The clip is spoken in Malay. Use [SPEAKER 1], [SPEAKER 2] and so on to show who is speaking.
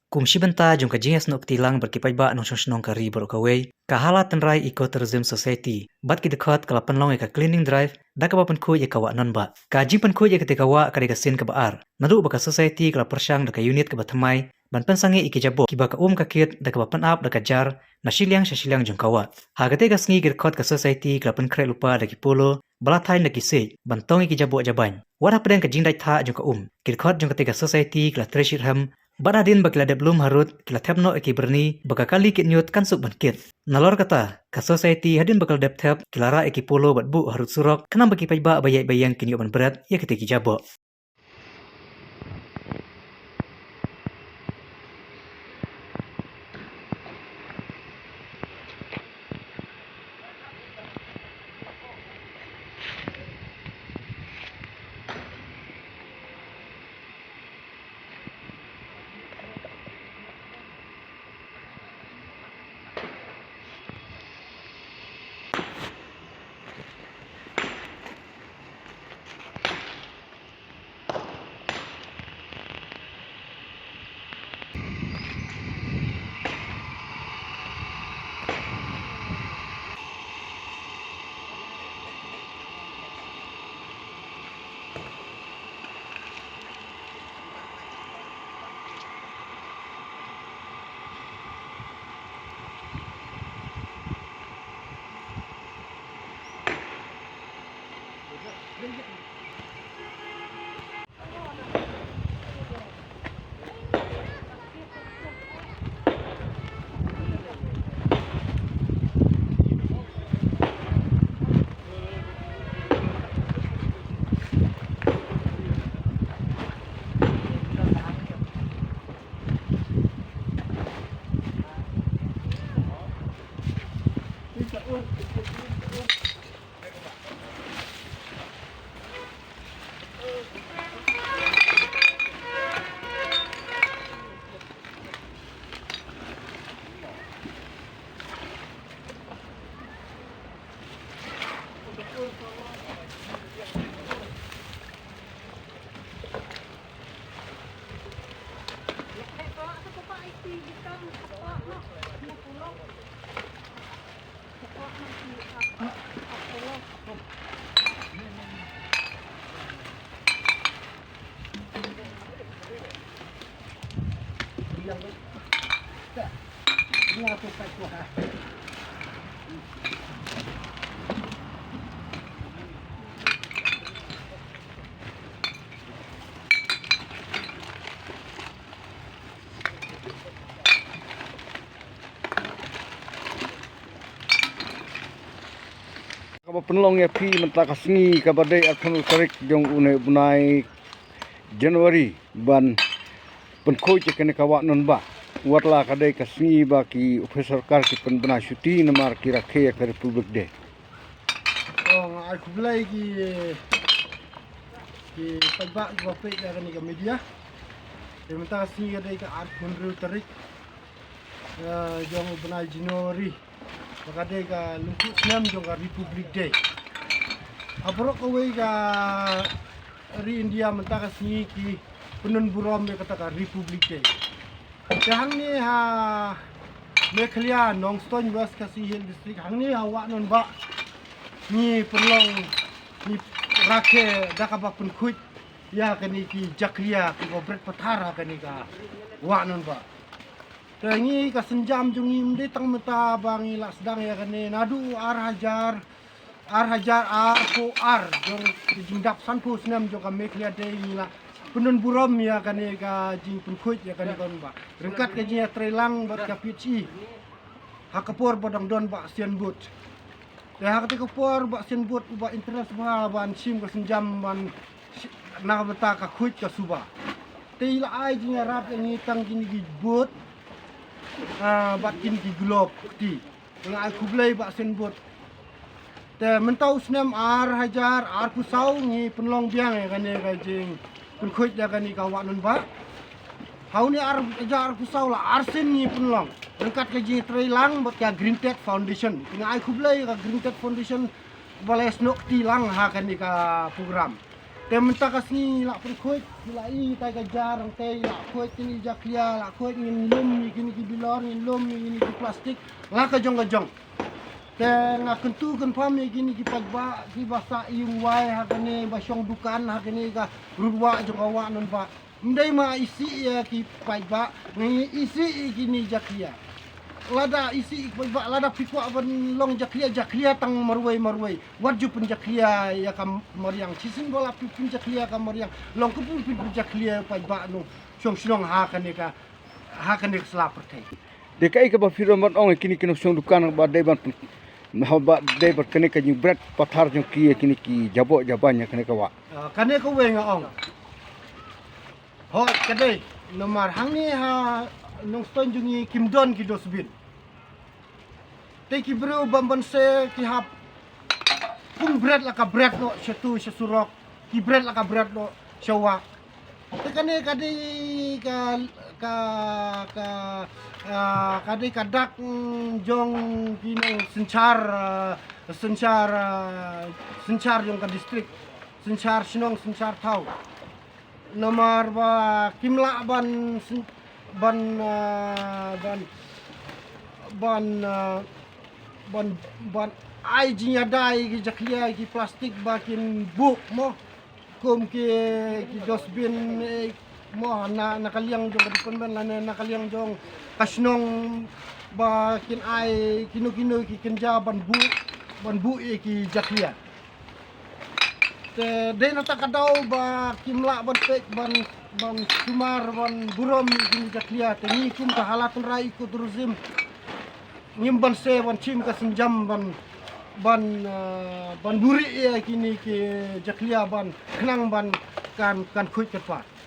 [SPEAKER 1] Kum shibenta jung kajingas nok tilang berkipai ba nong shong kari borokaway. Kahala tenrai ecotourism society. Bat ki dekat kala penlong eka cleaning drive. Da kaba penku ye kawa non ba. Kaji penku ye ketika wa kadeka sin ke baar. Nadu baka society kala persyang deka unit ke batamai. Ban pensangi iki jabo. Kiba ka kakit da kaba penap deka jar. Nasilyang syasilyang jung kawa. Hagate ka sngi kirkot ka society kala penkre lupa deki polo. Balatai na kisik. Bantong iki jabo jabany. Wara pedang ka jingdai tha jung ka Kirkot jung ketika society kala treshit ham. Badadin bakila de belum harut kila tepno eki berni baka kali kit nyut kan suk bankit. Nalor kata ka society hadin bakal dep tep kilara eki polo bat bu harut surok kenam baki pajba bayai bayang kinyo ban berat ya ketiki jabo.
[SPEAKER 2] Kaba penlong ya pi mentak kasngi kaba dei akan tarik jong unai bunai Januari ban penkoi cekene kawa non ba watla kadai kasngi ba ki officer kar ki pen bena syuti namar kira ke ke republik de.
[SPEAKER 3] Oh, aku belai ki pagba bape dari ni ke media. Sementara sini ada ke art menurut tarik jong benai Januari. Maka dia ke lungkut senam jong ke Republic Day. Abrok kawai ke dari India mentaka sini ki penun buram me kata ke Republic Day. Jahang ni ha Meklia Nongston West Kasih Hill District hang ni awak non ba ni perlong ni rake dakaba penkuit ya kani ki jakria ki gobret patara kani ka wa non ba tangi ka senjam jungi mde tang mata bangi la sedang ya kani nadu ar hajar ko ar jong jindap sanpu senam jong ka Meklia day ni la penun buram ya kani ka jing penkuit ya kani kon ba rengkat ka jing trelang bat ka pici hakapor bodang don ba sian but dah ketika por bak sen buat ubah internet semua ban sim ke senjam ban nak beta ka kuit ka suba tei la ai jing arab yang tang jing gi buat bak jing gi glob ti la ai kublai bak sen buat te mentau senam ar hajar ar pusau ni penlong biang ya kan ka jing pen kuit ya kan ka wa nun ba hau ni ar hajar pusau la arsen ni penlong Rengkat ke jing trailang buat ya Green Tech Foundation. Tengah ai kublai ka Green Tech Foundation balai snok ti lang ha kan ni ka program. Te mentah kasni lak pun kuit lai tai ka jarang te lak kuit ni jaklia lak kuit ngin lum ni kini ki bilor ngin lum ni ki plastik la ka jong te nga kentu kan pam gini ki pagba ki basa yung wai hakane basyong dukan hakane ka rudwa jong awa non ba ndai ma isi ya ki pagba ngi isi gini jaklia lada isi pagba lada pikwa ban long jaklia tang marwai warju pun jaklia ya kam mariang cisin bola pun jaklia kam mariang long kupun pun jaklia pagba no syong hakane ka selap pertai
[SPEAKER 2] Dekai ka ba firman ong kini kini song dukan ba deban ba deban kene ka jing bread pathar jong kini ki jabo jabanya kene ka wa.
[SPEAKER 3] Kane ko we nga ong. Ho kade nomar hangni ha nong ston jungi kimdon ki dosbin. Te ki bro bamban se ki hap pung bread la ka bread no setu sesurok ki bread la ka bread no shawa. Te kane kade kade kadak jong kino sencar jong ka distrik sencar sinong sencar tau nomor ba kimla ban ai jinya dai ki jaklia ki plastik bakin buk mo kum ki dosbin mo nakaliang jong kadipon ben la nakaliang jong kasnong bakin ai kino ki kenja ban bu ki jaklia te de na takadaw ba kimla ban pek ban sumar ban burom ki jaklia te ni kum ka halatun rai ko turizm ngimban se ban chim ka sinjam ban buri kini ki jaklia ban kenang ban kan kuit kepat